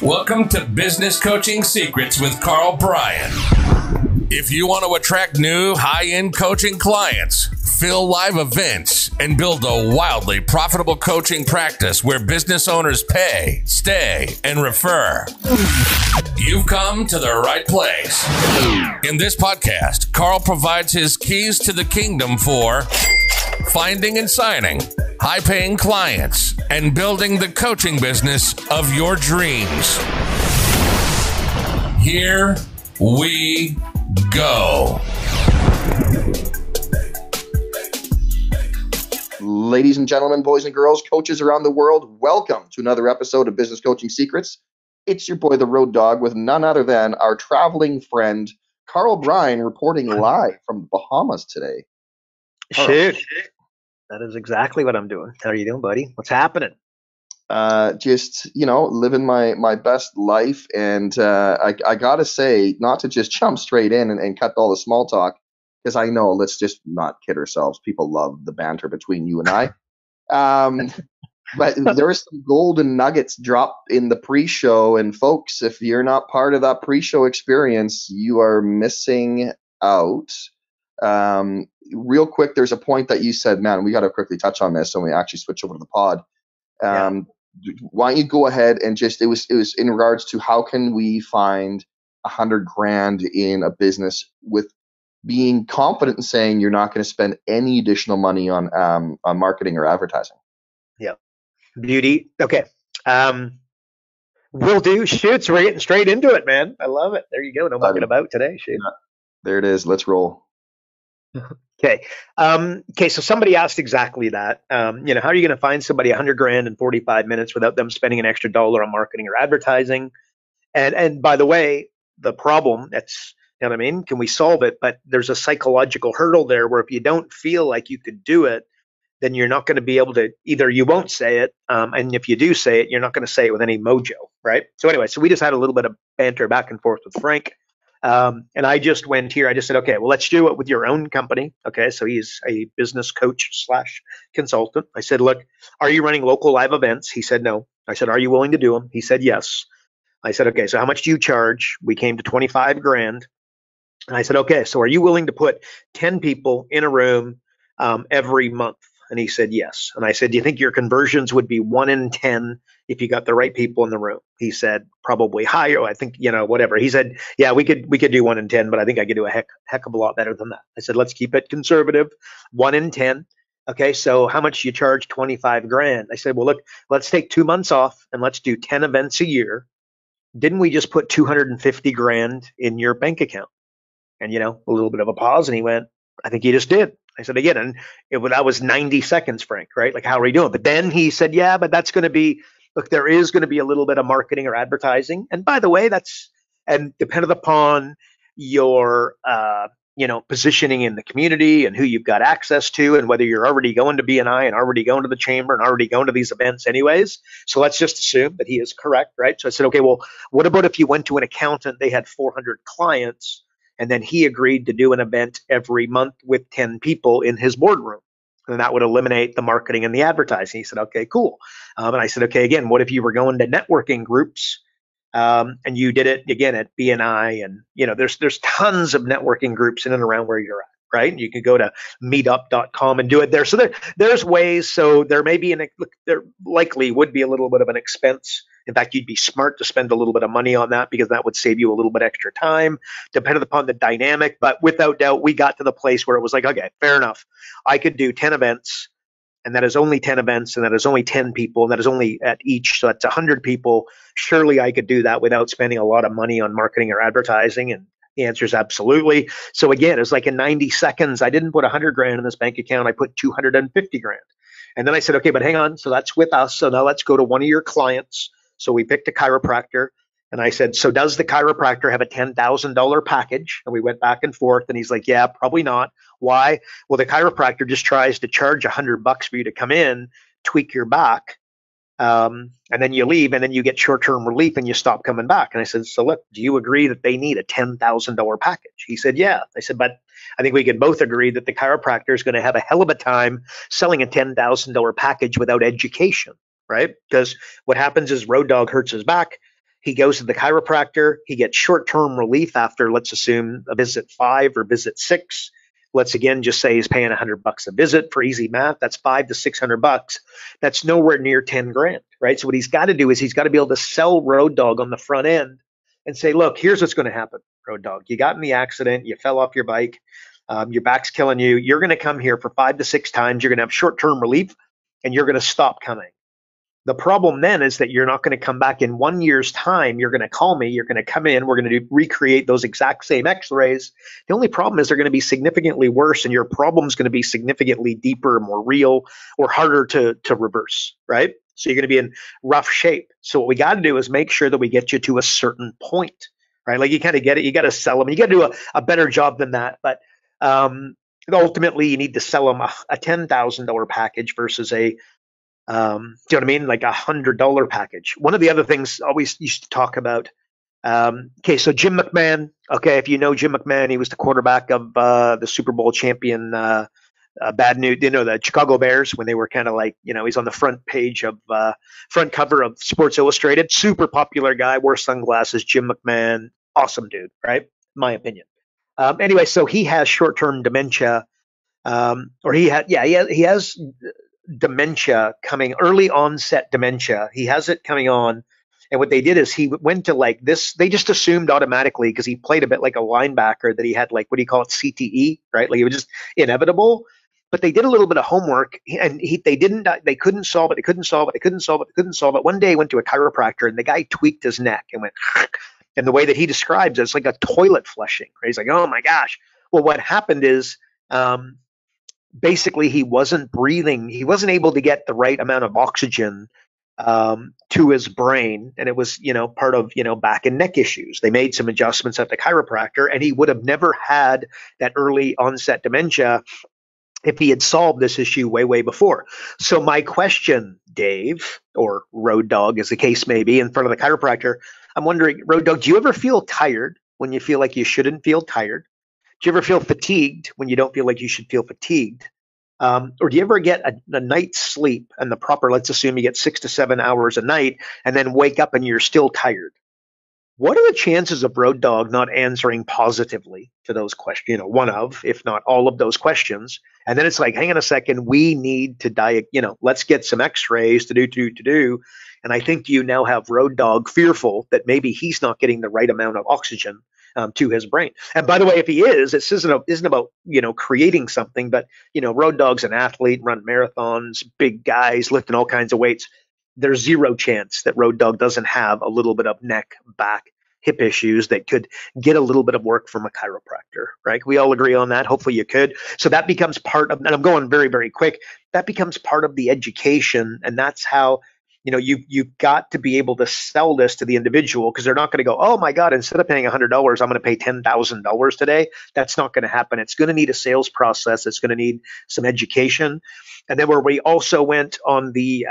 Welcome to Business Coaching Secrets with Karl Bryan. If you want to attract new high-end coaching clients, fill live events, and build a wildly profitable coaching practice where business owners pay, stay, and refer, you've come to the right place. In this podcast, Karl provides his keys to the kingdom for finding and signing high-paying clients and building the coaching business of your dreams. Here we go. Ladies and gentlemen, boys and girls, coaches around the world, welcome to another episode of Business Coaching Secrets. It's your boy, the Road Dog, with none other than our traveling friend, Karl Bryan, reporting live from the Bahamas today. Shoot. That is exactly what I'm doing. How are you doing, buddy? What's happening? Just, living my best life. And I got to say, not to just jump straight in and cut all the small talk, because I know, let's just not kid ourselves. People love the banter between you and I. But there are some golden nuggets dropped in the pre-show. And folks, if you're not part of that pre-show experience, you are missing out. Real quick, there's a point that you said, man, we got to quickly touch on this when we actually switch over to the pod. Why don't you go ahead and just, it was in regards to how can we find $100,000 in a business with being confident in saying you're not going to spend any additional money on marketing or advertising. Yeah. Beauty. Okay. Will do. Shoots. We're getting straight into it, man. I love it. There you go. No mucking about today. Shoot. Yeah. There it is. Let's roll. Okay. So somebody asked exactly that. How are you going to find somebody $100,000 in 45 minutes without them spending an extra dollar on marketing or advertising? And by the way, the problem, that's, you know what I mean? Can we solve it? But there's a psychological hurdle there where if you don't feel like you could do it, then you're not going to be able to, either you won't say it. And if you do say it, you're not going to say it with any mojo, right? So anyway, so we just had a little bit of banter back and forth with Frank. And I just went here. I just said, okay, well, let's do it with your own company. Okay. So he's a business coach / consultant. I said, look, are you running local live events? He said, no. I said, are you willing to do them? He said, yes. I said, okay, so how much do you charge? We came to $25,000. And I said, okay, so are you willing to put 10 people in a room every month? And he said, yes. And I said, do you think your conversions would be 1 in 10 if you got the right people in the room? He said, probably higher. I think, whatever. He said, yeah, we could do 1 in 10, but I think I could do a heck of a lot better than that. I said, let's keep it conservative, 1 in 10. Okay, so how much do you charge? $25,000. I said, well, look, let's take 2 months off and let's do 10 events a year. Didn't we just put $250,000 in your bank account? And, a little bit of a pause. And he went, I think you just did. I said, again, and that was 90 seconds, Frank, right? Like, how are we doing? But then he said, yeah, but that's going to be, look, there is going to be a little bit of marketing or advertising. And by the way, and dependent upon your, positioning in the community and who you've got access to and whether you're already going to BNI and already going to the chamber and already going to these events anyways. So let's just assume that he is correct, right? So I said, okay, well, what about if you went to an accountant, they had 400 clients, and then he agreed to do an event every month with 10 people in his boardroom. And that would eliminate the marketing and the advertising. He said, okay, cool. And I said, okay, again, what if you were going to networking groups and you did it again at BNI? And, there's tons of networking groups in and around where you're at, right? You can go to meetup.com and do it there. So there's ways. So there may be there likely would be a little bit of an expense. In fact, you'd be smart to spend a little bit of money on that because that would save you a little bit extra time, depending upon the dynamic. But without doubt, we got to the place where it was like, okay, fair enough. I could do 10 events, and that is only 10 events, and that is only 10 people, and that is only at each. So that's 100 people. Surely I could do that without spending a lot of money on marketing or advertising. And the answer is absolutely. So again, it's like in 90 seconds, I didn't put $100,000 in this bank account. I put $250,000. And then I said, okay, but hang on. So that's with us. So now let's go to one of your clients. So we picked a chiropractor, and I said, so does the chiropractor have a $10,000 package? And we went back and forth, and he's like, yeah, probably not. Why? Well, the chiropractor just tries to charge $100 for you to come in, tweak your back, and then you leave, and then you get short-term relief, and you stop coming back. And I said, so look, do you agree that they need a $10,000 package? He said, yeah. I said, but I think we can both agree that the chiropractor is going to have a hell of a time selling a $10,000 package without education. right? Because what happens is Road Dogg hurts his back. He goes to the chiropractor. He gets short-term relief after, let's assume, a visit 5 or visit 6. Let's again just say he's paying $100 a visit for easy math. That's $500 to $600. That's nowhere near 10 grand, right? So what he's got to do is he's got to be able to sell Road Dogg on the front end and say, look, here's what's going to happen, Road Dogg. You got in the accident. You fell off your bike. Your back's killing you. You're going to come here for 5 to 6 times. You're going to have short-term relief, and you're going to stop coming. The problem then is that you're not going to come back in 1 year's time. You're going to call me. You're going to come in. We're going to recreate those exact same x-rays. The only problem is they're going to be significantly worse, and your problem is going to be significantly deeper, more real, or harder to reverse, right? So you're going to be in rough shape. So what we got to do is make sure that we get you to a certain point, right? Like you kind of get it. You got to sell them. You got to do a better job than that. But ultimately, you need to sell them a $10,000 package versus a do you know what I mean? Like $100 package. One of the other things I always used to talk about. Okay, so Jim McMahon. Okay, if you know Jim McMahon, he was the quarterback of the Super Bowl champion. Bad news, the Chicago Bears when they were kind of like, he's on the front page of front cover of Sports Illustrated. Super popular guy, wore sunglasses. Jim McMahon, awesome dude, right? My opinion. Anyway, so he has short-term dementia, or he has dementia coming, early onset dementia. He has it coming on. And what they did is he went to like this, they just assumed automatically because he played a bit like a linebacker that he had like, what do you call it? CTE, right? Like it was just inevitable. But they did a little bit of homework and they couldn't solve it. One day he went to a chiropractor and the guy tweaked his neck and went, and the way that he describes it, it's like a toilet flushing, right? He's like, oh my gosh. Well, what happened is, basically he wasn't breathing. He wasn't able to get the right amount of oxygen to his brain. And it was, part of, back and neck issues. They made some adjustments at the chiropractor and he would have never had that early onset dementia if he had solved this issue way, way before. So my question, Dave, or Road Dogg as the case may be, in front of the chiropractor, I'm wondering, Road Dogg, do you ever feel tired when you feel like you shouldn't feel tired? Do you ever feel fatigued when you don't feel like you should feel fatigued? Or do you ever get a night's sleep and the proper, let's assume you get 6 to 7 hours a night and then wake up and you're still tired? What are the chances of Road Dogg not answering positively to those questions? One of, if not all of those questions. And then it's like, hang on a second, we need to let's get some x-rays to do. And I think you now have Road Dogg fearful that maybe he's not getting the right amount of oxygen to his brain. And by the way, if he is, it isn't about, creating something, but, Road Dogg's an athlete, run marathons, big guys, lifting all kinds of weights. There's zero chance that Road Dogg doesn't have a little bit of neck, back, hip issues that could get a little bit of work from a chiropractor, right? We all agree on that. Hopefully you could. So that becomes part of, and I'm going very, very quick. That becomes part of the education. And that's how, you've got to be able to sell this to the individual, because they're not going to go, oh my God, instead of paying $100, I'm going to pay $10,000 today. That's not going to happen. It's going to need a sales process. It's going to need some education. And then where we also went on the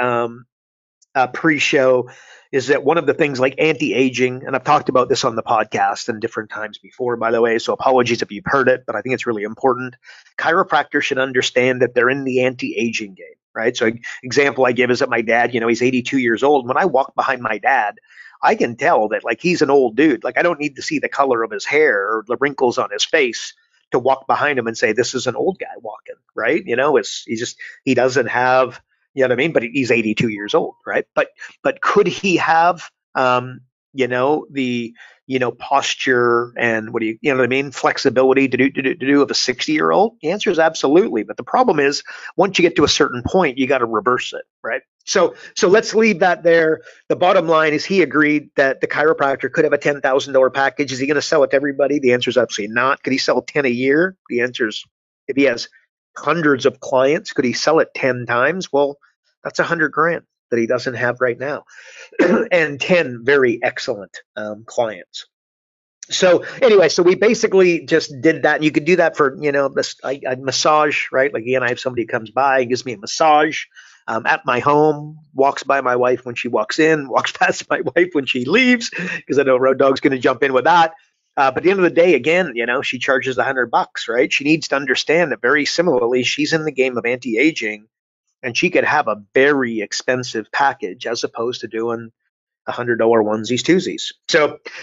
pre-show is that one of the things like anti-aging, and I've talked about this on the podcast and different times before, by the way, so apologies if you've heard it, but I think it's really important. Chiropractors should understand that they're in the anti-aging game, right? So example I give is that my dad, he's 82 years old. When I walk behind my dad, I can tell that like he's an old dude. Like I don't need to see the color of his hair or the wrinkles on his face to walk behind him and say, this is an old guy walking, right? He doesn't have, you know what I mean? But he's 82 years old, right? But could he have, the, posture and you know what I mean? Flexibility to do of a 60-year-old? The answer is absolutely. But the problem is once you get to a certain point, you got to reverse it, right? So let's leave that there. The bottom line is he agreed that the chiropractor could have a $10,000 package. Is he going to sell it to everybody? The answer is absolutely not. Could he sell 10 a year? The answer is, if he has hundreds of clients, could he sell it 10 times? Well, that's $100,000 that he doesn't have right now, and 10 very excellent clients. So anyway, so we basically just did that. And you could do that for, a massage, right? Like again, I have somebody who comes by and gives me a massage at my home, walks by my wife when she walks in, walks past my wife when she leaves, because I know Road Dogg's going to jump in with that. But at the end of the day, again, she charges $100, right? She needs to understand that very similarly, she's in the game of anti-aging. and she could have a very expensive package as opposed to doing $100 onesies, twosies.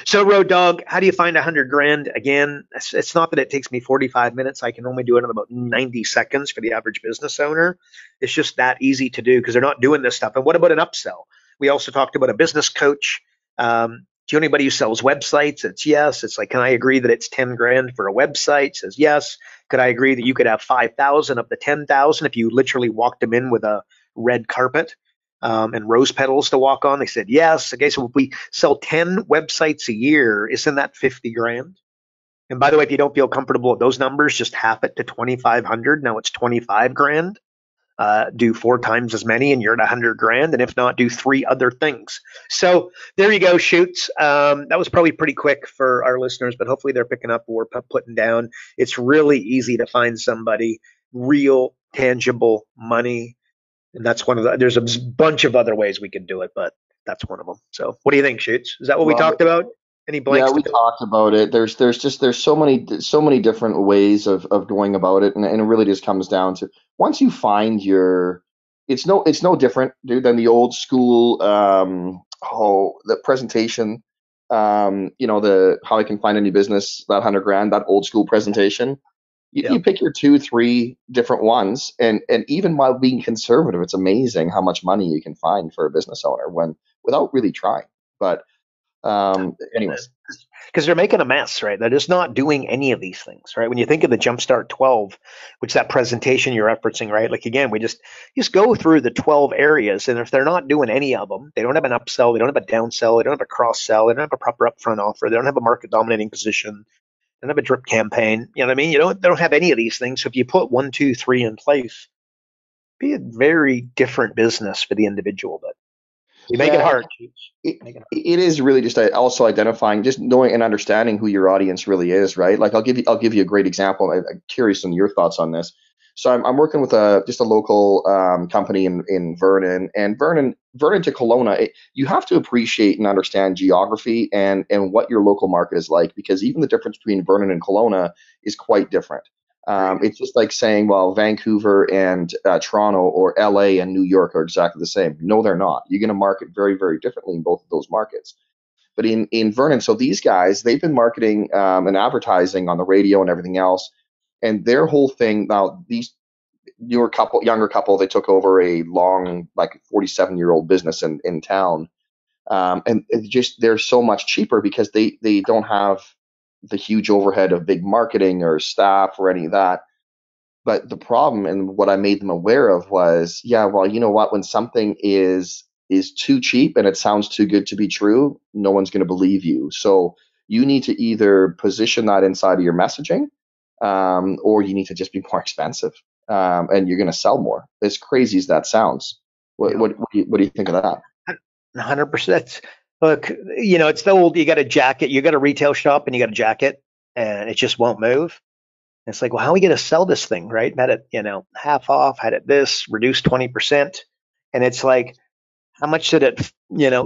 So Road Dog, how do you find 100 grand? Again, it's not that it takes me 45 minutes. I can only do it in about 90 seconds for the average business owner. It's just that easy to do because they're not doing this stuff. And what about an upsell? We also talked about a business coach. Do you know anybody who sells websites? It's yes. It's like, can I agree that it's 10 grand for a website? Says yes. Could I agree that you could have 5,000 up to 10,000 if you literally walked them in with a red carpet? And rose petals to walk on? They said yes. Okay, so if we sell 10 websites a year, isn't that 50 grand? And by the way, if you don't feel comfortable with those numbers, just half it to 2,500. Now it's 25 grand. Do 4 times as many and you're at 100 grand. And if not, do 3 other things. So there you go, Shoots. That was probably pretty quick for our listeners, but hopefully they're picking up what we're putting down. It's really easy to find somebody, real, tangible money. And that's one of the, there's a bunch of other ways we could do it, but that's one of them. So what do you think, Shoots? Is that what we talked about? Any blanks? Yeah, we talked about it. There's so many different ways of going about it, and it really just comes down to once you find your, it's no different, dude, than the old school the presentation, the how I can find any business, that 100 grand, that old school presentation. You pick your 2, 3 different ones, and even while being conservative, it's amazing how much money you can find for a business owner without really trying. But anyways, because they're making a mess, right? They're just not doing any of these things, right? When you think of the Jumpstart 12, which that presentation you're referencing, right? Like again, we just go through the 12 areas, and if they're not doing any of them, they don't have an upsell, they don't have a downsell, they don't have a cross sell, they don't have a proper upfront offer, they don't have a market dominating position, they don't have a drip campaign. You know what I mean? They don't have any of these things. So if you put 1, 2, 3 in place, it'd be a very different business for the individual, but we make it hard. It is really just also identifying, just knowing and understanding who your audience really is, right? Like I'll give you a great example. I'm curious on your thoughts on this. So I'm working with just a local company in Vernon, and Vernon to Kelowna. You have to appreciate and understand geography and what your local market is like, because even the difference between Vernon and Kelowna is quite different. It's just like saying, well, Vancouver and Toronto or LA and New York are exactly the same. No, they're not. You're going to market very, very differently in both of those markets. But in Vernon, so these guys, they've been marketing and advertising on the radio and everything else. And their whole thing now, these younger couple, they took over a long, like 47-year-old business in town. And they're so much cheaper because they don't have the huge overhead of big marketing or staff or any of that. But the problem, and what I made them aware of, was, yeah, well, you know what? When something is too cheap and it sounds too good to be true, no one's going to believe you. So you need to either position that inside of your messaging, or you need to just be more expensive, and you're going to sell more. As crazy as that sounds, what do you think of that? 100%. Look, it's the old, you got a jacket, you got a retail shop and you got a jacket and it just won't move. And it's like, well, how are we going to sell this thing, right? Had it, half off, had it this, reduced 20%. And it's like, how much did it,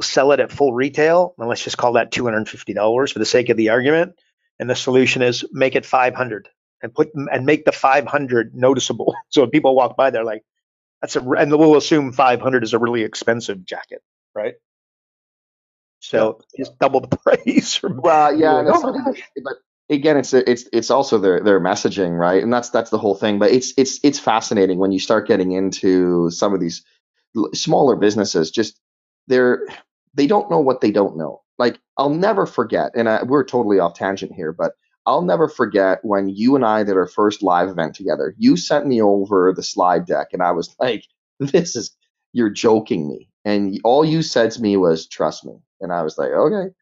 sell it at full retail? Well, let's just call that $250 for the sake of the argument. And the solution is make it 500 and make the 500 noticeable. So when people walk by, they're like, and we'll assume 500 is a really expensive jacket, right? So just double the price. Well, yeah, but again, it's also their messaging, right? And that's the whole thing. But it's fascinating when you start getting into some of these smaller businesses. Just they don't know what they don't know. Like I'll never forget, and we're totally off tangent here, but I'll never forget when you and I did our first live event together. You sent me over the slide deck, and I was like, you're joking me. And all you said to me was, trust me. And I was like, okay.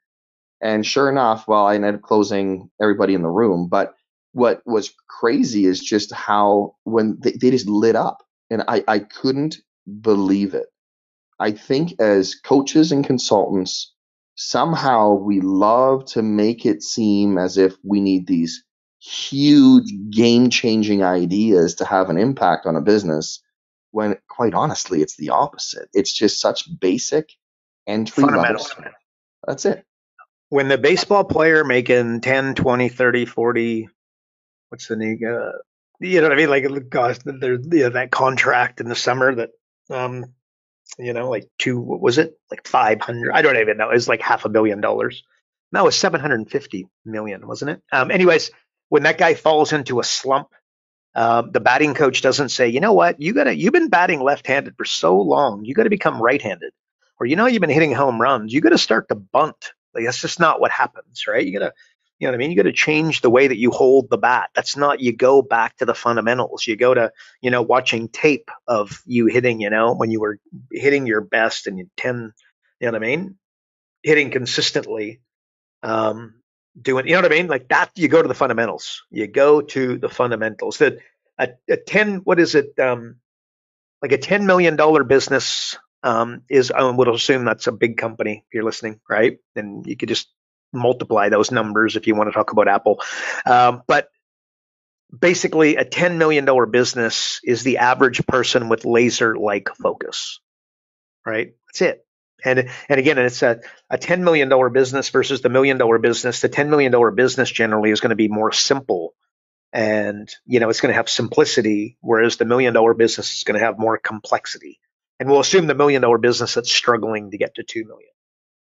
And sure enough, well, I ended up closing everybody in the room. But what was crazy is just how when they just lit up. And I couldn't believe it. I think as coaches and consultants, somehow we love to make it seem as if we need these huge game-changing ideas to have an impact on a business, when quite honestly, it's the opposite. It's just such basic entry level stuff. That's it. When the baseball player making 10, 20, 30, 40, what's the new, you know what I mean? Like, gosh, there's that contract in the summer that Like what was it? Like 500. I don't even know. It was like $500 million. No, it was 750 million, wasn't it? Anyways, when that guy falls into a slump, the batting coach doesn't say, you know what, you've been batting left-handed for so long, you got to become right-handed, or you've been hitting home runs, you got to start to bunt. Like that's just not what happens, right? You got to, you know what I mean? You got to change the way that you hold the bat. That's not, you go back to the fundamentals. You go to, watching tape of you hitting, when you were hitting your best and you 10, you know what I mean? Hitting consistently, doing, you know what I mean? Like that, you go to the fundamentals. You go to the fundamentals. That a 10, what is it? Like a $10 million business is, I would assume that's a big company if you're listening, right? And you could just multiply those numbers if you want to talk about Apple. But basically, a $10 million business is the average person with laser-like focus, right? That's it. And again, it's a $10 million business versus the $1 million business. The $10 million business generally is going to be more simple, and it's going to have simplicity, whereas the $1 million business is going to have more complexity. And we'll assume the $1 million business that's struggling to get to 2 million.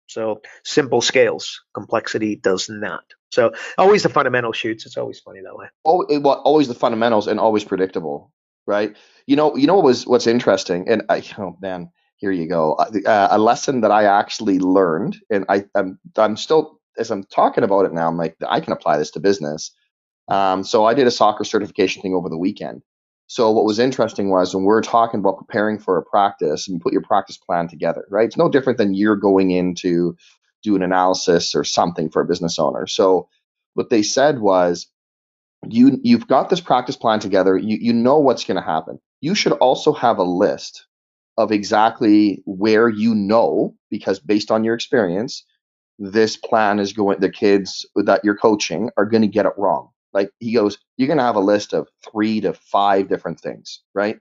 So simple scales, complexity does not. So always the fundamental shoots. It's always funny that way. Always the fundamentals and always predictable, right? What's interesting, and oh man, here you go. A lesson that I actually learned, and I'm still, as I'm talking about it now, I'm like, I can apply this to business. So I did a soccer certification thing over the weekend. So what was interesting was when we're talking about preparing for a practice and you put your practice plan together, right? It's no different than you're going in to do an analysis or something for a business owner. So what they said was, you've got this practice plan together. You know what's going to happen. You should also have a list of exactly where because based on your experience, this plan is going, the kids that you're coaching are going to get it wrong. Like he goes, you're going to have a list of 3 to 5 different things, right?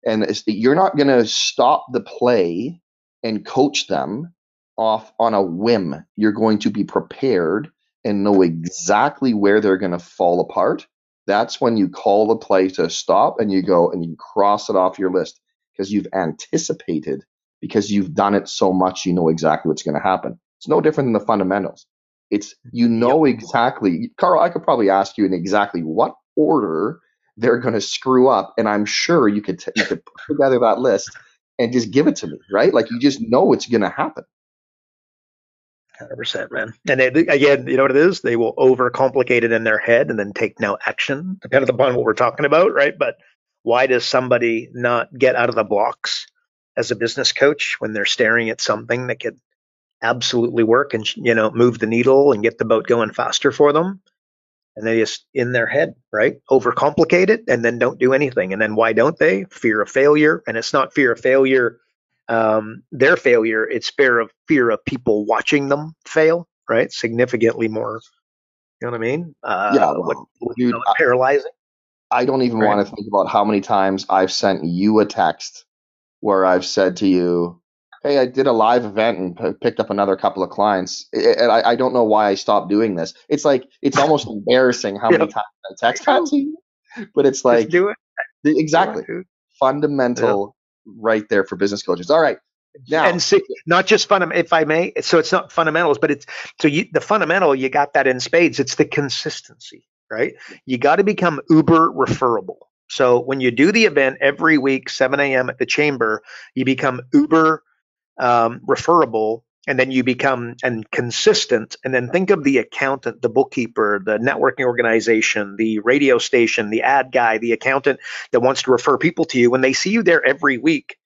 And you're not going to stop the play and coach them off on a whim. You're going to be prepared and know exactly where they're going to fall apart. That's when you call the play to stop and you go and you cross it off your list because you've anticipated, because you've done it so much, you know exactly what's going to happen. It's no different than the fundamentals. It's, exactly, Carl, I could probably ask you in exactly what order they're going to screw up, and I'm sure you could put together that list and just give it to me, right? Like you just know it's going to happen. 100%, man. And again, you know what it is? They will overcomplicate it in their head and then take no action, depending upon what we're talking about, right? But why does somebody not get out of the blocks as a business coach when they're staring at something that could absolutely work and move the needle and get the boat going faster for them? And they just, in their head, right, overcomplicate it and then don't do anything. And then why don't they? Fear of failure. And it's not fear of failure, their failure. It's fear of people watching them fail, right? Significantly more. You know what I mean? Dude, paralyzing. I don't even want to think about how many times I've sent you a text where I've said to you, hey, I did a live event and picked up another couple of clients. And I don't know why I stopped doing this. It's like, it's almost embarrassing how many times I text that to you. But it's like, just do it. Exactly. Do it, fundamental right there for business coaches. All right. Now, and see, not just if I may, so it's not fundamentals, but it's, the fundamental, you got that in spades. It's the consistency, right? You got to become uber referable. So when you do the event every week, 7 a.m. at the chamber, you become uber referable, and then you become consistent. And then think of the accountant, the bookkeeper, the networking organization, the radio station, the ad guy, the accountant that wants to refer people to you. When they see you there every week,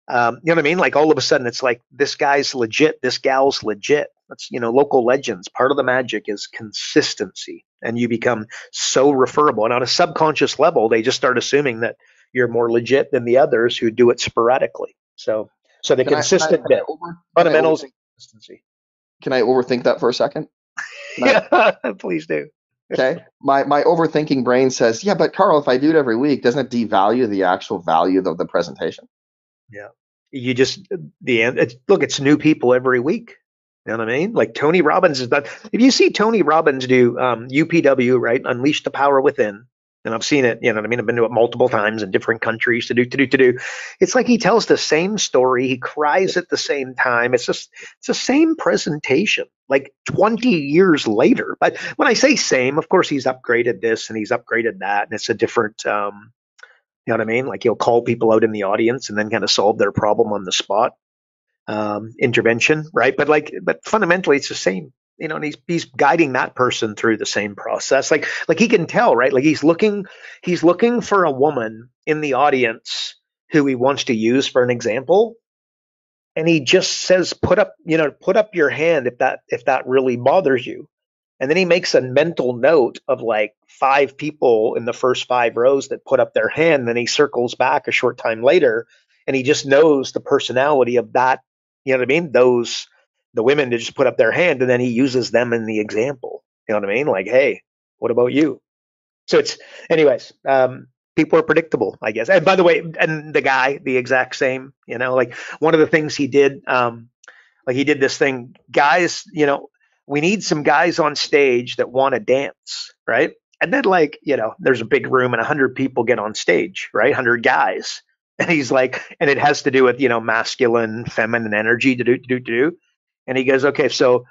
you know what I mean? Like all of a sudden it's like, this guy's legit, this gal's legit. That's, local legends. Part of the magic is consistency, and you become so referable. And on a subconscious level, they just start assuming that you're more legit than the others who do it sporadically. So the consistent bit, fundamentals and consistency. Can I overthink that for a second? Yeah, please do. Okay. My overthinking brain says, yeah, but Carl, if I do it every week, doesn't it devalue the actual value of the presentation? Yeah. You just, it's new people every week. You know what I mean? Like Tony Robbins is that. If you see Tony Robbins do UPW, right? Unleash the Power Within. And I've seen it, you know what I mean? I've been to it multiple times in different countries to do. It's like he tells the same story. He cries at the same time. It's the same presentation, like 20 years later. But when I say same, of course, he's upgraded this and he's upgraded that. And it's a different, you know what I mean? Like he'll call people out in the audience and then kind of solve their problem on the spot, intervention, right? But fundamentally, it's the same. You know, and he's guiding that person through the same process. Like he can tell, right? Like he's looking for a woman in the audience who he wants to use for an example, and he just says, put up your hand if that really bothers you. And then he makes a mental note of like 5 people in the first 5 rows that put up their hand. And then he circles back a short time later, and he just knows the personality of that. You know what I mean? The women to just put up their hand, and then he uses them in the example. You know what I mean? Like, hey, what about you? So it's, anyways, people are predictable, I guess. And by the way, and the guy, the exact same, you know, like one of the things he did, like he did this thing, guys, you know, we need some guys on stage that want to dance, right? And then like, you know, there's a big room and 100 people get on stage, right? 100 guys. And he's like, and it has to do with, you know, masculine, feminine energy to do. And he goes, okay, so,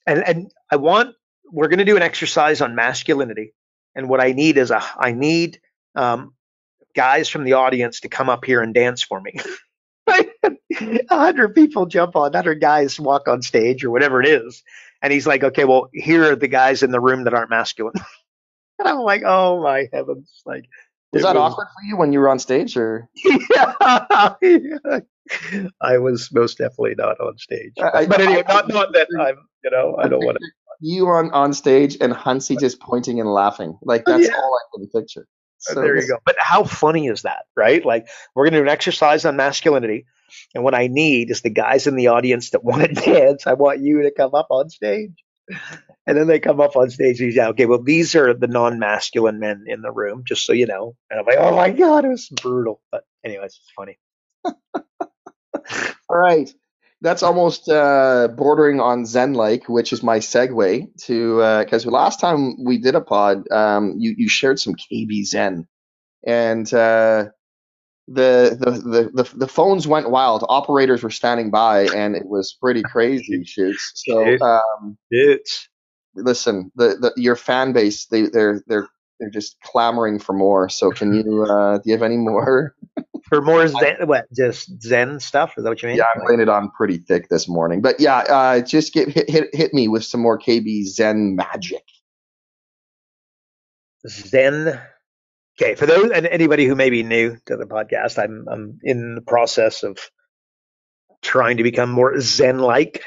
and we're going to do an exercise on masculinity. And what I need is I need guys from the audience to come up here and dance for me. 100 people jump on, 100 guys walk on stage or whatever it is. And he's like, okay, well, here are the guys in the room that aren't masculine. And I'm like, oh my heavens. Like, Was that awkward for you when you were on stage, or? Yeah, I was most definitely not on stage. But anyway, not that I'm, you know, I don't want to. You on stage and Hansi just pointing and laughing. Like, that's all I can picture. So there you go. But how funny is that, right? Like, we're going to do an exercise on masculinity. And what I need is the guys in the audience that want to dance. I want you to come up on stage. And then they come up on stage and he's like, okay, well, these are the non-masculine men in the room, just so you know. And I'm like, oh my God, it was brutal. But anyways, it's funny. All right. That's almost bordering on Zen-like, which is my segue to, because last time we did a pod, you shared some KB Zen, and the phones went wild. Operators were standing by, and it was pretty crazy, Shoots. So listen, your fan base, they're just clamoring for more. So can you do you have any more? For more Zen, just Zen stuff? Is that what you mean? Yeah, I'm laying it on pretty thick this morning. But yeah, just hit me with some more KB Zen magic. Zen. Okay, for those and anybody who may be new to the podcast, I'm in the process of trying to become more Zen-like.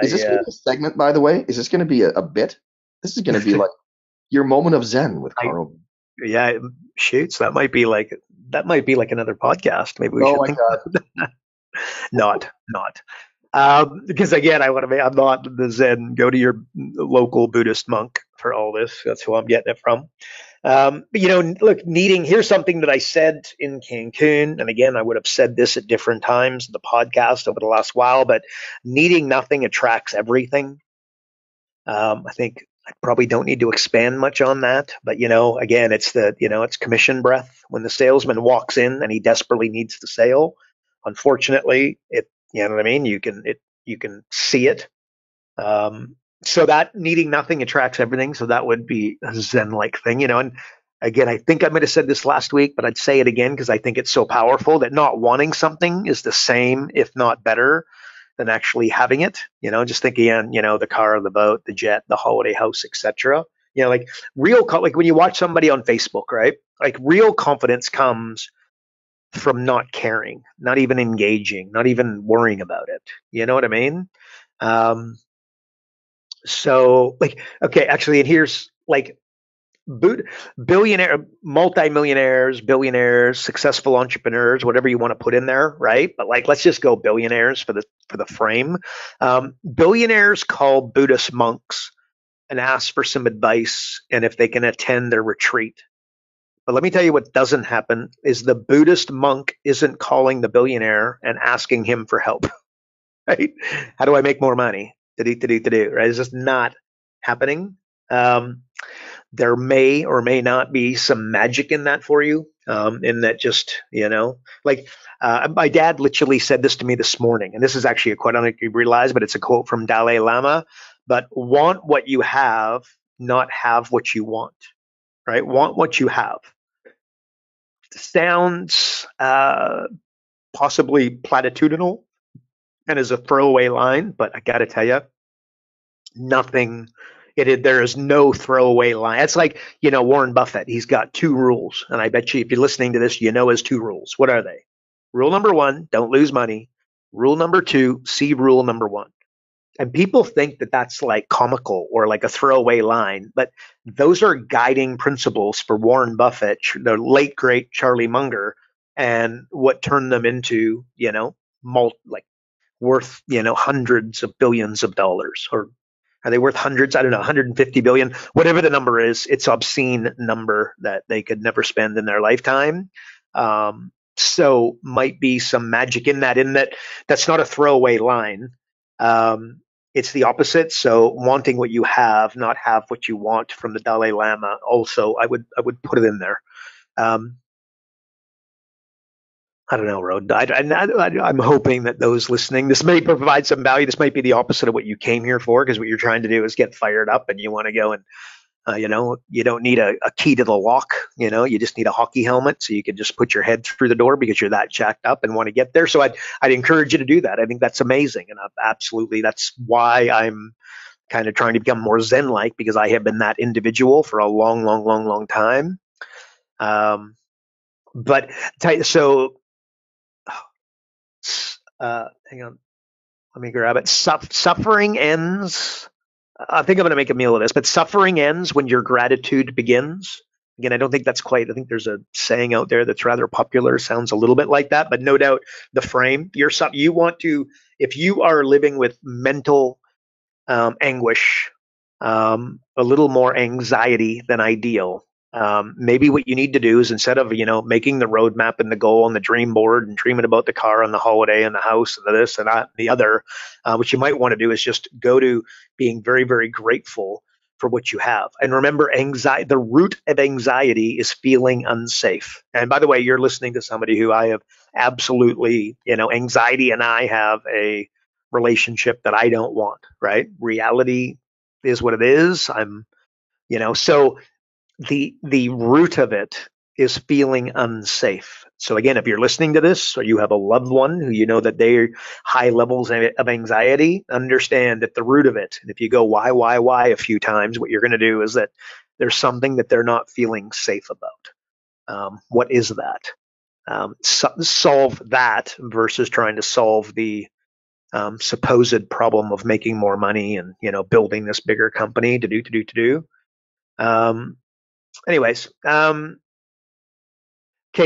Is this going to be a segment, by the way? Is this going to be a bit? This is going to be like your moment of Zen with Karl. Yeah, Shoots. That might be like another podcast. Maybe we should think about that. Not. Because again, I'm not the Zen. Go to your local Buddhist monk for all this. That's who I'm getting it from. But you know, look, here's something that I said in Cancun, and again, I would have said this at different times in the podcast over the last while, but needing nothing attracts everything. I think I probably don't need to expand much on that, but you know, again, it's commission breath. When the salesman walks in and he desperately needs the sale, unfortunately, you know what I mean? You can see it. So that needing nothing attracts everything. So that would be a Zen-like thing, you know. And again, I think I might have said this last week, but I'd say it again because I think it's so powerful that not wanting something is the same, if not better, than actually having it. You know, just think again, you know, the car, the boat, the jet, the holiday house, etc. You know, like like when you watch somebody on Facebook, right? Like real confidence comes from not caring, not even engaging, not even worrying about it. You know what I mean? So like, okay, actually, and here's like multimillionaires, billionaires, successful entrepreneurs, whatever you want to put in there, right? But like, let's just go billionaires for the frame. Billionaires call Buddhist monks and ask for some advice and if they can attend their retreat. But let me tell you what doesn't happen is the Buddhist monk isn't calling the billionaire and asking him for help, right? How do I make more money? Right? It's just not happening. there may or may not be some magic in that for you. In that, just, like my dad literally said this to me this morning, and this is actually a quote, I don't think you realize, but it's a quote from Dalai Lama. But want what you have, not have what you want. Right? Want what you have. Sounds possibly platitudinal and is a throwaway line, but I got to tell you, there is no throwaway line. It's like, Warren Buffett, he's got 2 rules. And I bet you, if you're listening to this, his 2 rules. What are they? Rule number 1, don't lose money. Rule number 2, see rule number 1. And people think that that's like comical or like a throwaway line, but those are guiding principles for Warren Buffett, the late great Charlie Munger, and what turned them into, worth, hundreds of billions of dollars. Or are they worth hundreds? I don't know, 150 billion, whatever the number is. It's an obscene number that they could never spend in their lifetime. So might be some magic in that that's not a throwaway line. It's the opposite. So wanting what you have, not have what you want, from the Dalai Lama. Also, I would put it in there. I don't know, Rod. I'm hoping that those listening, this may provide some value. This might be the opposite of what you came here for, because what you're trying to do is get fired up, and you want to go and, you don't need a key to the lock. You just need a hockey helmet, so you can just put your head through the door because you're that jacked up and want to get there. So I'd encourage you to do that. I think that's amazing, and absolutely, that's why I'm kind of trying to become more Zen-like, because I have been that individual for a long, long, long, long time. But so. Hang on, let me grab it. Suffering ends. I think I'm going to make a meal of this, but suffering ends when your gratitude begins. Again, I don't think that's quite. I think there's a saying out there that's rather popular. Sounds a little bit like that, but no doubt the frame. You want to, if you are living with mental anguish, a little more anxiety than ideal. Maybe what you need to do is, instead of making the roadmap and the goal on the dream board and dreaming about the car and the holiday and the house and this and that and the other, what you might want to do is just go to being very, very grateful for what you have. And remember, anxiety, the root of anxiety is feeling unsafe. And by the way, you're listening to somebody who I have absolutely, anxiety and I have a relationship that I don't want, right? Reality is what it is. So the root of it is feeling unsafe. So again, if you're listening to this, or you have a loved one who that they're high levels of anxiety, understand that the root of it, and if you go why a few times, what you're going to do is that there's something that they're not feeling safe about. What is that? Solve that versus trying to solve the supposed problem of making more money and building this bigger company to do. Anyways, okay,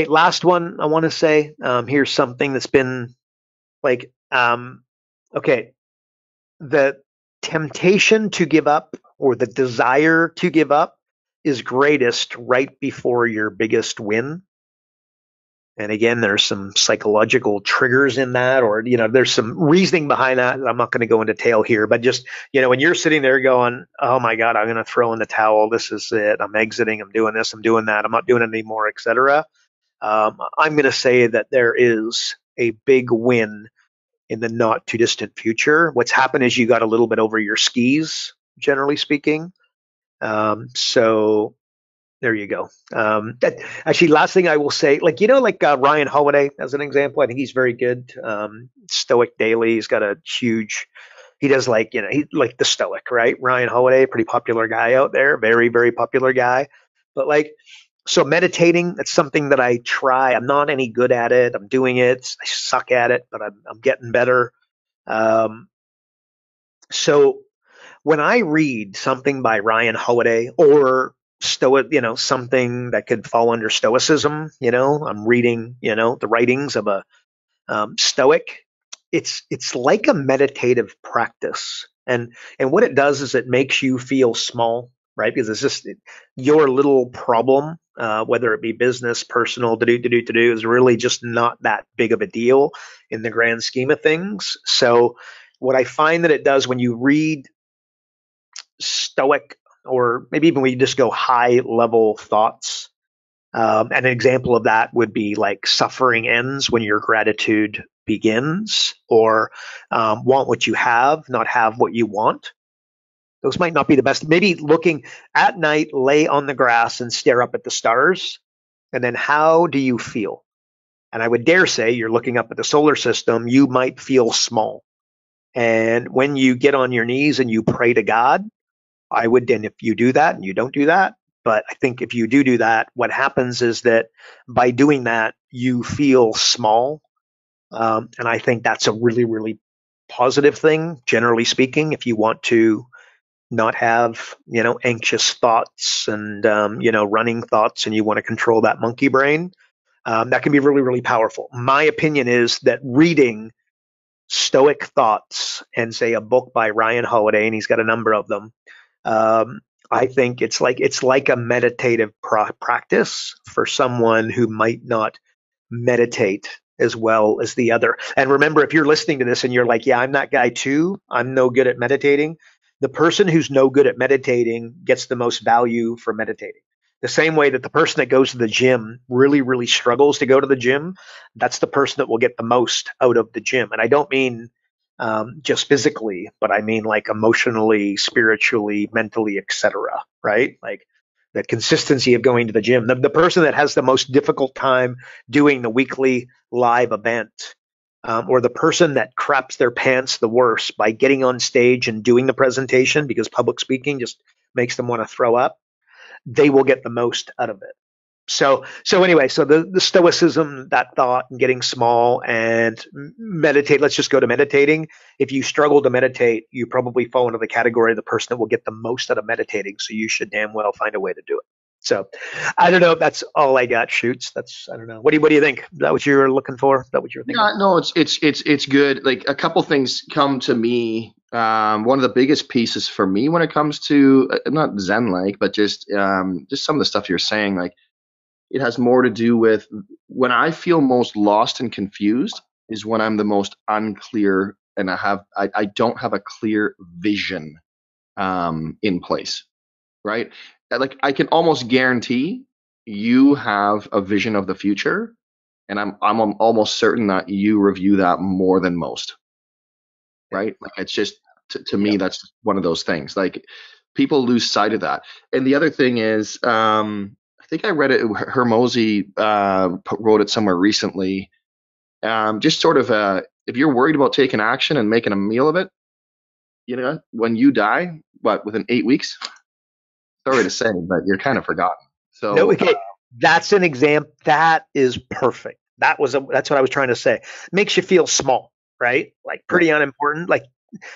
last one I want to say. Here's something that's been like, okay, the temptation to give up, or the desire to give up, is greatest right before your biggest win. And again, there's some psychological triggers in that, or, there's some reasoning behind that. I'm not going to go into detail here, but just, when you're sitting there going, oh my God, I'm going to throw in the towel. This is it. I'm exiting. I'm doing this. I'm doing that. I'm not doing it anymore, etc. I'm going to say that there is a big win in the not too distant future. What's happened is you got a little bit over your skis, generally speaking. So there you go. Actually, last thing I will say, Ryan Holiday as an example, I think he's very good. Stoic Daily, he's got a huge, he does he like the Stoic, right? Ryan Holiday, pretty popular guy out there, very, very popular guy. But so meditating, that's something that I try. I'm not any good at it. I'm doing it. I suck at it, but I'm getting better. So when I read something by Ryan Holiday, or Stoic, something that could fall under Stoicism, I'm reading, the writings of a Stoic. It's like a meditative practice, and what it does is it makes you feel small, right? Because it's just your little problem, whether it be business, personal, to do, is really just not that big of a deal in the grand scheme of things. So what I find that it does when you read Stoic or maybe even we just go high level thoughts. And an example of that would be like suffering ends when your gratitude begins, or want what you have, not have what you want. Those might not be the best. Maybe looking at night, lay on the grass and stare up at the stars. And then how do you feel? And I would dare say you're looking up at the solar system, you might feel small. And when you get on your knees and you pray to God, and if you do that and you don't do that, but I think if you do that, what happens is that by doing that, you feel small. And I think that's a really, really positive thing, generally speaking, if you want to not have, anxious thoughts and, running thoughts, and you want to control that monkey brain. That can be really, really powerful. My opinion is that reading Stoic Thoughts and say a book by Ryan Holiday, and he's got a number of them. I think it's like a meditative practice for someone who might not meditate as well as the other. And remember, if you're listening to this and you're like, yeah, I'm that guy too, I'm no good at meditating. The person who's no good at meditating gets the most value for meditating. The same way that the person that goes to the gym really, really struggles to go to the gym, that's the person that will get the most out of the gym. And I don't mean just physically, but I mean like emotionally, spiritually, mentally, etc. Right? Like the consistency of going to the gym. The person that has the most difficult time doing the weekly live event, or the person that craps their pants the worst by getting on stage and doing the presentation because public speaking just makes them want to throw up, they will get the most out of it. So anyway, so the stoicism, that thought, and getting small and meditate. Let's just go to meditating. If you struggle to meditate, you probably fall into the category of the person that will get the most out of meditating. So you should damn well find a way to do it. So I don't know if that's all I got. Shoots. I don't know. What do you think? Is that what you were looking for? Is that what you were thinking? Yeah, no, it's good. Like a couple things come to me. One of the biggest pieces for me when it comes to not Zen like, but just some of the stuff you're saying, like it has more to do with when I feel most lost and confused is when I'm the most unclear and I don't have a clear vision in place, right? Like I can almost guarantee you have a vision of the future, and I'm almost certain that you review that more than most, right? Like it's just to me that's one of those things. Like people lose sight of that. And the other thing is, I think I read it. Hermosi wrote it somewhere recently. Just sort of, if you're worried about taking action and making a meal of it, when you die, within 8 weeks? Sorry to say, but you're kind of forgotten. So no, okay, that's an example. That is perfect. That's what I was trying to say. Makes you feel small, right? Like pretty unimportant. Like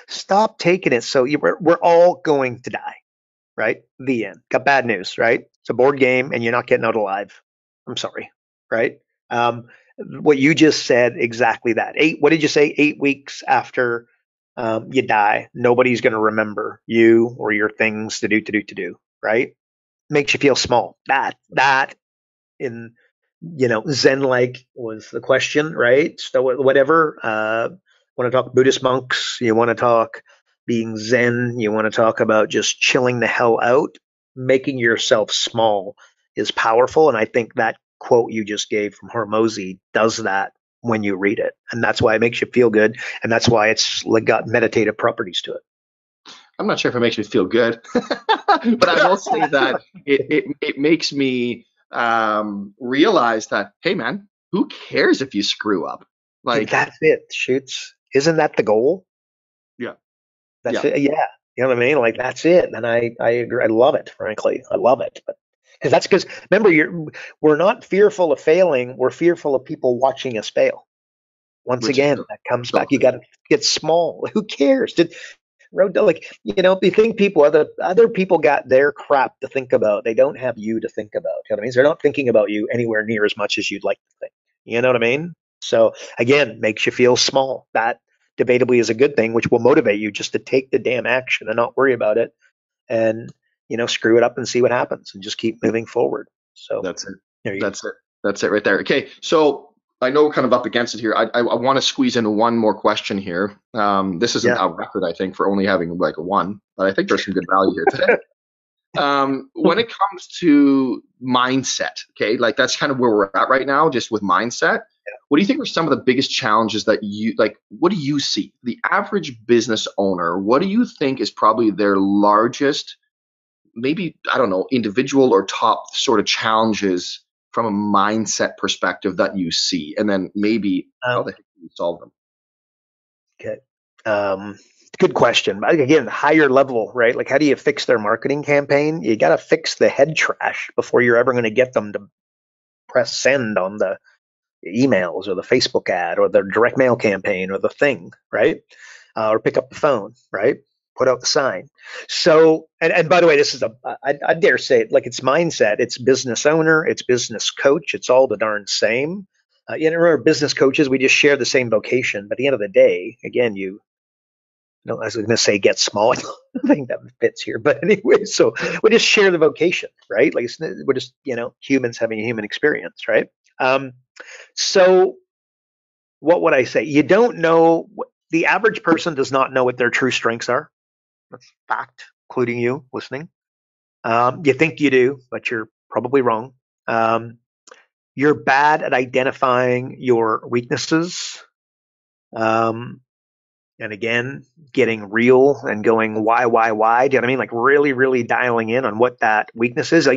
stop taking it. So we're all going to die, right? The end. Got bad news, right? It's a board game, and you're not getting out alive. I'm sorry, right? What you just said, exactly that. What did you say? 8 weeks after you die, nobody's going to remember you or your things to do, right? Makes you feel small. That in Zen like was the question, right? So whatever. Want to talk Buddhist monks? You want to talk being Zen? You want to talk about just chilling the hell out? Making yourself small is powerful, and I think that quote you just gave from Hormozy does that when you read it, and that's why it makes you feel good, and that's why it's got meditative properties to it. I'm not sure if it makes me feel good, but I will say that it makes me realize that, hey man, who cares if you screw up? Like that's it. Shoots. Isn't that the goal? Yeah. That's it. Yeah. You know what I mean? Like that's it. And I agree. I love it, frankly. I love it. But because remember, we're not fearful of failing. We're fearful of people watching us fail. Once again, that comes back. You got to get small. Who cares? You think other people got their crap to think about. They don't have you to think about. You know what I mean? So they're not thinking about you anywhere near as much as you'd like to think. You know what I mean? So again, makes you feel small. That debatably is a good thing, which will motivate you just to take the damn action and not worry about it, and screw it up and see what happens, and just keep moving forward. So that's it. That's it right there. Okay, so I know we're kind of up against it here. I want to squeeze in one more question here. This isn't a record, I think, for only having like one, but I think there's some good value here today. When it comes to mindset, okay, like that's kind of where we're at right now, just with mindset. What do you think are some of the biggest challenges that you like? What do you see? The average business owner, what do you think is probably their largest, maybe, I don't know, individual or top sort of challenges from a mindset perspective that you see? And then maybe how the heck do you solve them? Okay. Good question. But again, higher level, right? Like, how do you fix their marketing campaign? You got to fix the head trash before you're ever going to get them to press send on the emails or the Facebook ad or the direct mail campaign or the thing, right? Or pick up the phone, right? Put out the sign. So, and by the way, this is I dare say it, like it's mindset, it's business owner, it's business coach, it's all the darn same. Remember, business coaches, we just share the same vocation. But at the end of the day, again, I was going to say get small. I don't think that fits here. But anyway, so we just share the vocation, right? Like we're just, humans having a human experience, right? So what would I say? You don't know, the average person does not know what their true strengths are. That's fact, including you listening. You think you do, but you're probably wrong. You're bad at identifying your weaknesses. And again, getting real and going, why? Do you know what I mean? Like really, really dialing in on what that weakness is.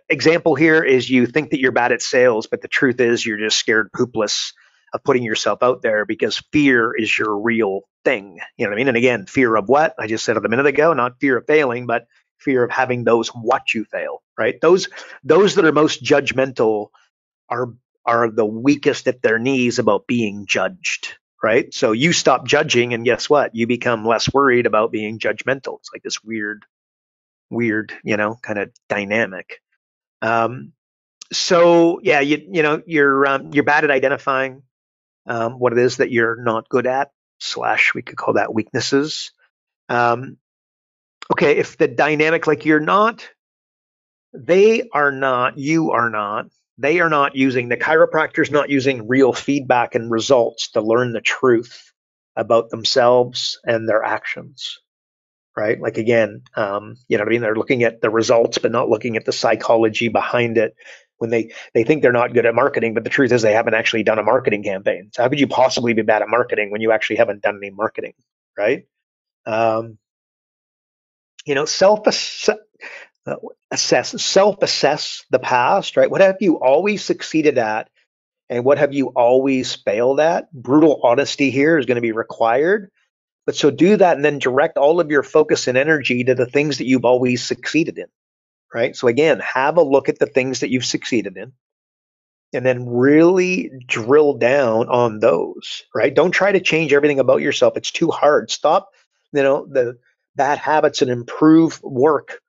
Example here is you think that you're bad at sales, but the truth is you're just scared poopless of putting yourself out there because fear is your real thing. You know what I mean? And again, fear of what? I just said it a minute ago, not fear of failing, but fear of having those watch you fail, right? Those that are most judgmental are the weakest at their knees about being judged. Right. So you stop judging and guess what? You become less worried about being judgmental. It's like this weird, kind of dynamic. So yeah, you're bad at identifying what it is that you're not good at, / we could call that weaknesses. Okay. If the dynamic, like they are not, you are not, they are not using, the chiropractor's not using real feedback and results to learn the truth about themselves and their actions, right? Like again, you know what I mean? They're looking at the results, but not looking at the psychology behind it when they think they're not good at marketing, but the truth is they haven't actually done a marketing campaign. So how could you possibly be bad at marketing when you actually haven't done any marketing, right? Self-assess the past, right? What have you always succeeded at and what have you always failed at? Brutal honesty here is going to be required. But so do that and then direct all of your focus and energy to the things that you've always succeeded in, right? So again, have a look at the things that you've succeeded in and then really drill down on those, right? Don't try to change everything about yourself. It's too hard. Stop, the bad habits and improve work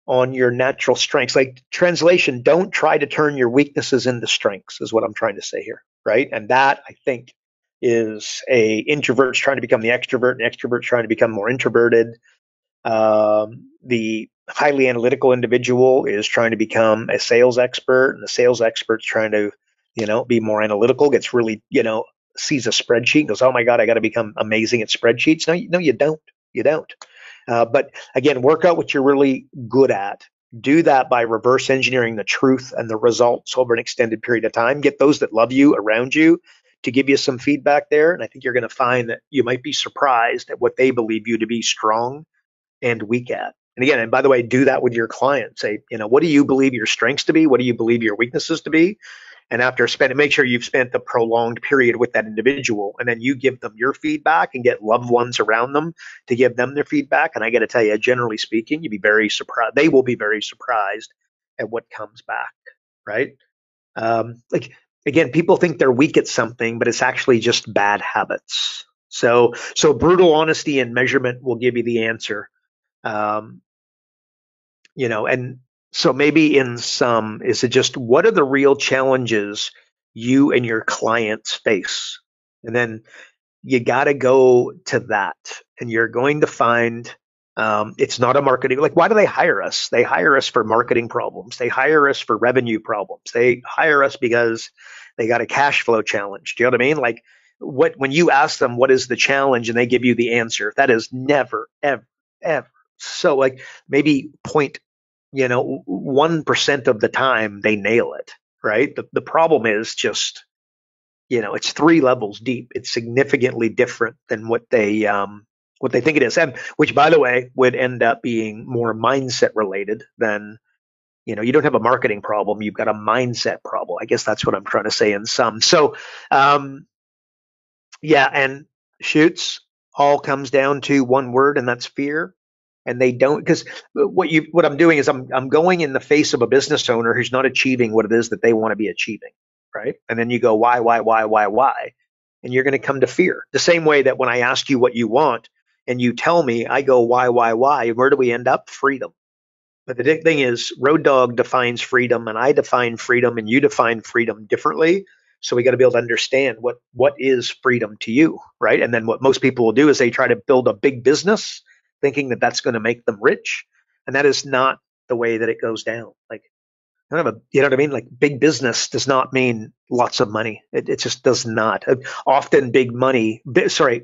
on your natural strengths. Like translation, don't try to turn your weaknesses into strengths is what I'm trying to say here, right? And that I think is a introvert's trying to become the extrovert and extrovert's trying to become more introverted. The highly analytical individual is trying to become a sales expert and the sales expert's trying to, be more analytical, gets really, sees a spreadsheet, goes, oh my God, I got to become amazing at spreadsheets. No, you don't. You don't. But again, work out what you're really good at. Do that by reverse engineering the truth and the results over an extended period of time. Get those that love you around you to give you some feedback there. And I think you're going to find that you might be surprised at what they believe you to be strong and weak at. And again, and by the way, do that with your clients. Say, what do you believe your strengths to be? What do you believe your weaknesses to be? And after make sure you've spent the prolonged period with that individual, and then you give them your feedback and get loved ones around them to give them their feedback. And I got to tell you, generally speaking, you'd be very surprised. They will be very surprised at what comes back, right? Like again, people think they're weak at something, but it's actually just bad habits. So brutal honesty and measurement will give you the answer. And so maybe in some, is it just what are the real challenges you and your clients face? And then you got to go to that and you're going to find it's not a marketing, like why do they hire us? They hire us for marketing problems. They hire us for revenue problems. They hire us because they got a cash flow challenge. Do you know what I mean? Like when you ask them what is the challenge and they give you the answer, that is never, ever, ever. So like maybe 1% of the time they nail it, right? The problem is just, it's 3 levels deep. It's significantly different than what they think it is, and which, by the way, would end up being more mindset related than, you don't have a marketing problem. You've got a mindset problem. I guess that's what I'm trying to say in sum. So, yeah, and shoots all comes down to one word, and that's fear. And they don't, because what I'm doing is I'm going in the face of a business owner who's not achieving what it is that they want to be achieving, right? And then you go, why? And you're going to come to fear. The same way that when I ask you what you want and you tell me, I go, why? Where do we end up? Freedom. But the thing is, Road Dogg defines freedom, and I define freedom, and you define freedom differently. So we got to be able to understand what is freedom to you, right? And then what most people will do is they try to build a big business, thinking that that's going to make them rich, and that is not the way that it goes down. Like, you know what I mean? Like, big business does not mean lots of money. It just does not. Often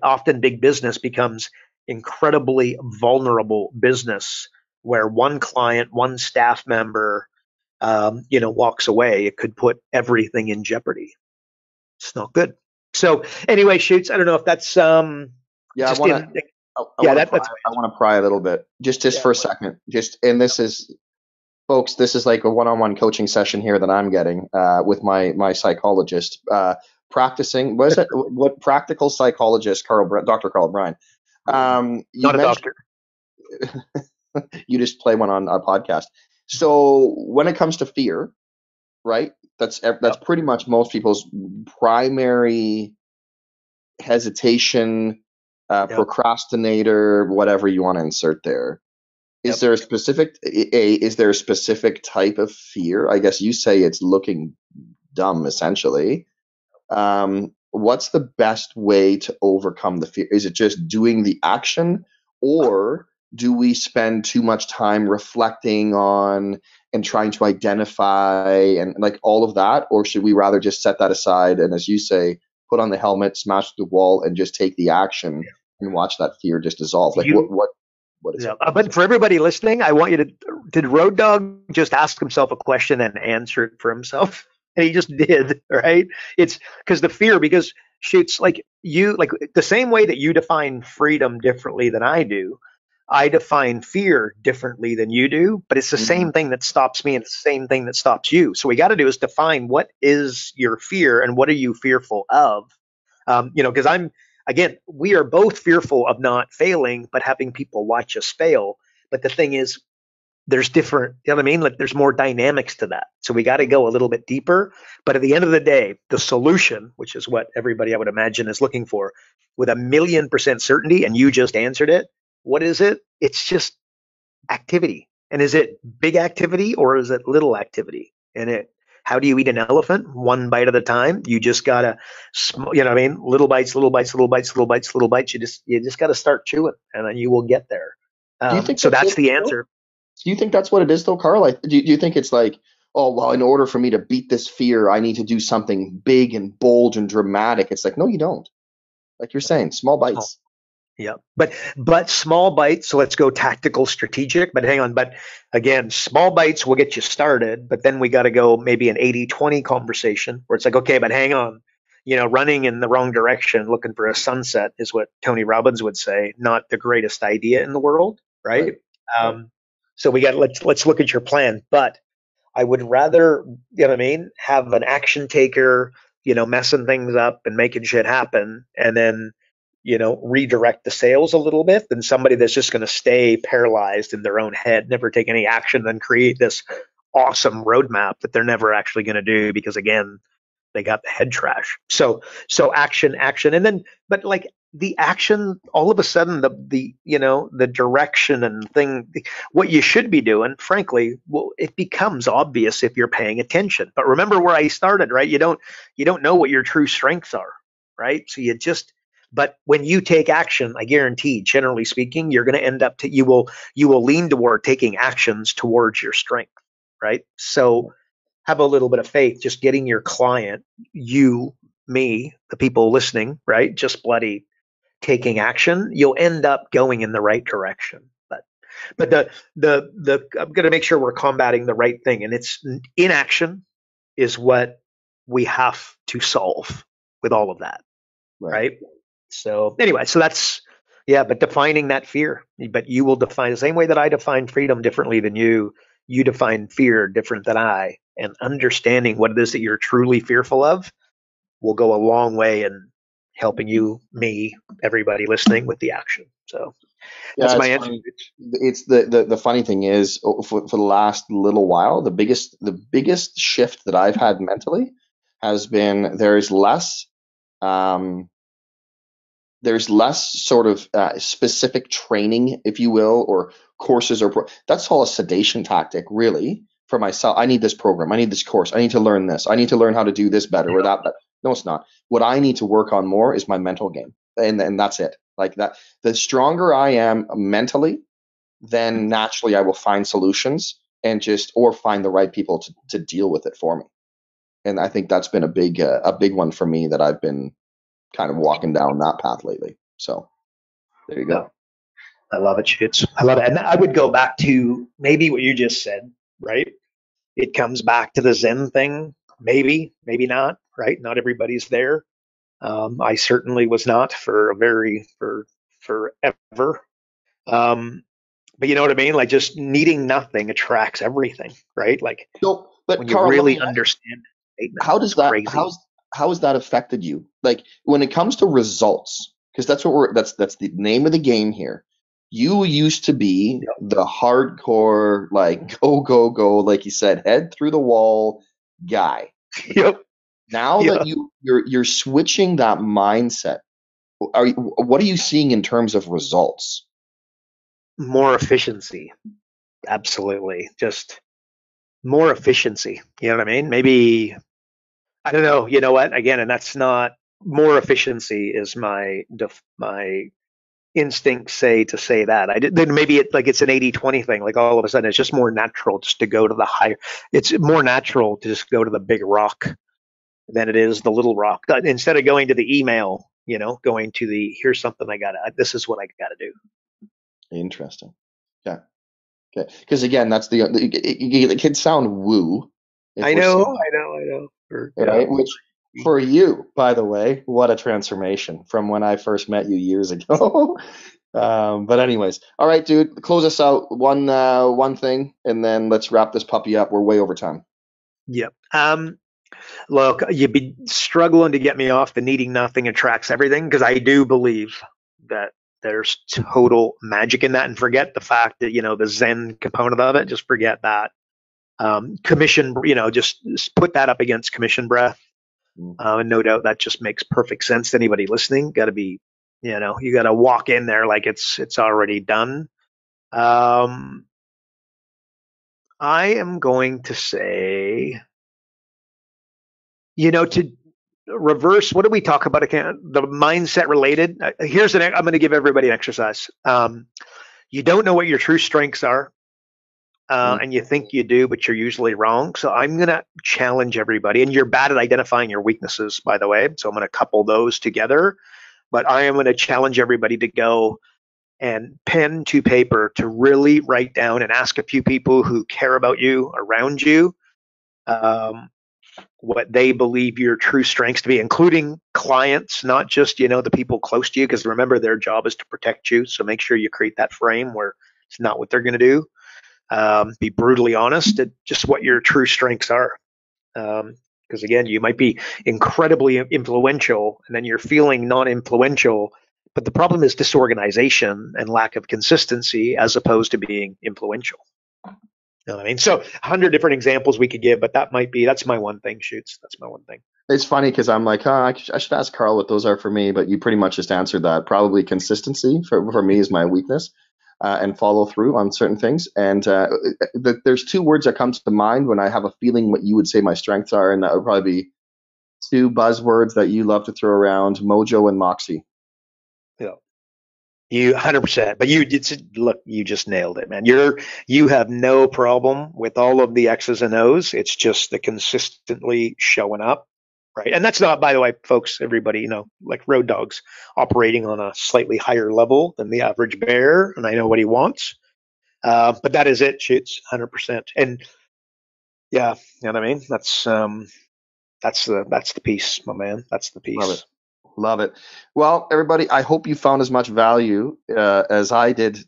often big business becomes incredibly vulnerable business where one client, one staff member, walks away. It could put everything in jeopardy. It's not good. So anyway, Shoots, I don't know if that's Yeah, I want to pry a little bit, just for a second. And this is, folks, this is like a one-on-one coaching session here that I'm getting with my psychologist, practicing. What is it? What practical psychologist, Dr. Karl Bryan? Not a doctor. You just play one on a podcast. So when it comes to fear, right? That's pretty much most people's primary hesitation, procrastinator, whatever you want to insert there. Is there a specific type of fear? I guess you say it's looking dumb, essentially. What's the best way to overcome the fear? Is it just doing the action, or do we spend too much time reflecting on and trying to identify and like all of that? Or should we rather just set that aside and, as you say, put on the helmet, smash the wall, and just take the action and watch that fear just dissolve? Like, what is it? But for everybody listening, I want you to, did Road Dogg just ask himself a question and answer it for himself? And he just did, right? It's because Shoots, like the same way that you define freedom differently than I do, I define fear differently than you do, but it's the same thing that stops me and it's the same thing that stops you. So what we got to do is define what is your fear and what are you fearful of? Because we are both fearful of not failing, but having people watch us fail. But the thing is, there's different, you know what I mean? Like, there's more dynamics to that. So we got to go a little bit deeper. But at the end of the day, the solution, which is what everybody I would imagine is looking for, with 1,000,000% certainty, and you just answered it. What is it? It's just activity. And is it big activity or is it little activity? How do you eat an elephant? One bite at a time. You just gotta, little bites, little bites, little bites, little bites, little bites. You just gotta start chewing, and then you will get there. Do you think so? That's the answer. Do you think that's what it is, though, Karl? Like, do you think it's like, oh, well, in order for me to beat this fear, I need to do something big and bold and dramatic? It's like, no, you don't. Like you're saying, small bites. Yeah, but small bites. So let's go tactical, strategic. But hang on. But again, small bites will get you started. But then we got to go maybe an 80-20 conversation where it's like, okay, but hang on. Running in the wrong direction, looking for a sunset is what Tony Robbins would say. Not the greatest idea in the world, right? So we got let's look at your plan. But I would rather, have an action taker, messing things up and making shit happen, and then redirect the sales a little bit than somebody that's just going to stay paralyzed in their own head, never take any action, then create this awesome roadmap that they're never actually going to do because, again, they got the head trash. So action, and then, but like the action, all of a sudden, the direction and what you should be doing, frankly, well, it becomes obvious if you're paying attention. But remember where I started, right? You don't know what your true strengths are, right? So but when you take action, I guarantee, generally speaking, you're going to end up you will lean toward taking actions towards your strength, right? So have a little bit of faith, just getting your client, you, me, the people listening, right? Just bloody taking action. You'll end up going in the right direction. But But I'm going to make sure we're combating the right thing, and it's inaction is what we have to solve with all of that, right? So anyway, so that's yeah, but defining that fear. But you will define the same way that I define freedom differently than you. You define fear different than I, and understanding what it is that you're truly fearful of will go a long way in helping you, me, everybody listening with the action. So that's Yeah, my it's answer. funny. It's the funny thing is for the last little while, the biggest shift that I've had mentally has been um, there's less sort of specific training, if you will, or courses that's all a sedation tactic, really, for myself. I need this program. I need this course. I need to learn this. I need to learn how to do this better or that better. No, it's not. What I need to work on more is my mental game, and that's it. Like that, the stronger I am mentally, then naturally I will find solutions and or find the right people to deal with it for me. And I think that's been a big one for me that I've been kind of walking down that path lately. So there you go. I love it, Shoots. I love it. And I would go back to maybe what you just said, right? It comes back to the Zen thing. Maybe, maybe not, right? Not everybody's there. I certainly was not for forever. But you know what I mean? Like just needing nothing attracts everything, right? Like So, but when you Carl, let really me ask, understand it, how it's does that crazy. how has that affected you? Like when it comes to results, because that's the name of the game here. You used to be Yep. the hardcore, like go, like you said, head through the wall guy. Yep. Now Yeah. that you're switching that mindset, what are you seeing in terms of results? More efficiency. Absolutely. Just more efficiency. You know what I mean? Maybe I don't know. You know what? Again, and that's not more efficiency is my instincts say to say that. Then maybe it's an 80-20 thing. Like all of a sudden, it's just more natural just to go to the higher. It's more natural to just go to the big rock than it is the little rock. Instead of going to the email, going to the here's something this is what I gotta do. Interesting. Yeah. Okay. Because again, that's it can sound woo if I we're know, saying, I know, I know. right? Which for you, by the way, what a transformation from when I first met you years ago. But anyways, all right, dude, close us out. One thing, and then let's wrap this puppy up. We're way over time. Yep. Look, you'd be struggling to get me off the needing nothing attracts everything because I do believe that there's total magic in that, and forget the fact that the Zen component of it. Just forget that. Commission, just put that up against commission breath. And no doubt that just makes perfect sense to anybody listening. Got to be, you got to walk in there like it's already done. I am going to say, to reverse, what did we talk about again? The mindset related. I'm going to give everybody an exercise. You don't know what your true strengths are. And you think you do, but you're usually wrong. So I'm going to challenge everybody. And you're bad at identifying your weaknesses, by the way. So I'm going to couple those together. But I am going to challenge everybody to go and pen to paper to really write down and ask a few people who care about you around you what they believe your true strengths to be, including clients, not just, the people close to you, because remember, their job is to protect you. So make sure you create that frame where it's not what they're going to do. Be brutally honest at just what your true strengths are. Because again, you might be incredibly influential and then you're feeling non-influential, but the problem is disorganization and lack of consistency as opposed to being influential. You know what I mean? So 100 different examples we could give, but that's my one thing, Shoots. That's my one thing. It's funny because I'm like, I should ask Carl what those are for me, but you pretty much just answered that. Probably consistency for me is my weakness, and follow through on certain things. And there's two words that come to mind when I have a feeling what you would say my strengths are, and that would probably be two buzzwords that you love to throw around: mojo and moxie. Yeah. You 100%, but you just nailed it, man. You have no problem with all of the X's and O's. It's just the consistently showing up, right? And that's not, by the way, folks, everybody, like Road Dog's operating on a slightly higher level than the average bear, and I know what he wants. But that is it, shoots 100%. And yeah, you know what I mean? That's the piece, my man. That's the piece. Love it. Love it. Well, everybody, I hope you found as much value as I did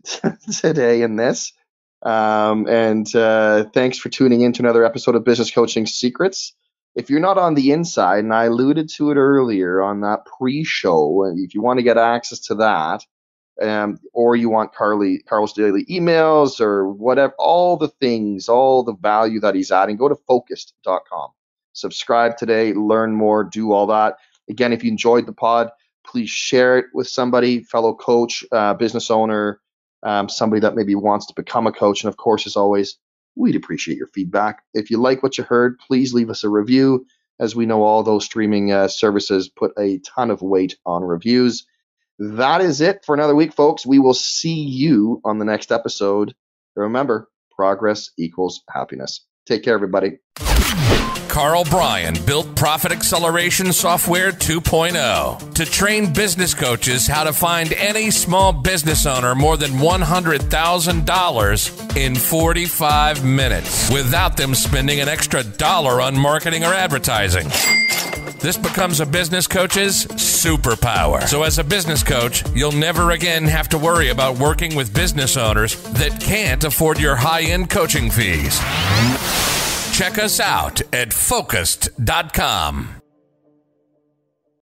today in this. And thanks for tuning in to another episode of Business Coaching Secrets. If you're not on the inside, and I alluded to it earlier on that pre-show, and if you want to get access to that, or you want Carl's daily emails or whatever, all the things, all the value that he's adding, go to focused.com. Subscribe today, learn more, do all that. Again, if you enjoyed the pod, please share it with somebody, fellow coach, business owner, somebody that maybe wants to become a coach. And of course, as always, we'd appreciate your feedback. If you like what you heard, please leave us a review. As we know, all those streaming services put a ton of weight on reviews. That is it for another week, folks. We will see you on the next episode. Remember, progress equals happiness. Take care, everybody. Karl Bryan built Profit Acceleration Software 2.0 to train business coaches how to find any small business owner more than $100,000 in 45 minutes without them spending an extra dollar on marketing or advertising. This becomes a business coach's superpower. So as a business coach, you'll never again have to worry about working with business owners that can't afford your high-end coaching fees. Check us out at focused.com.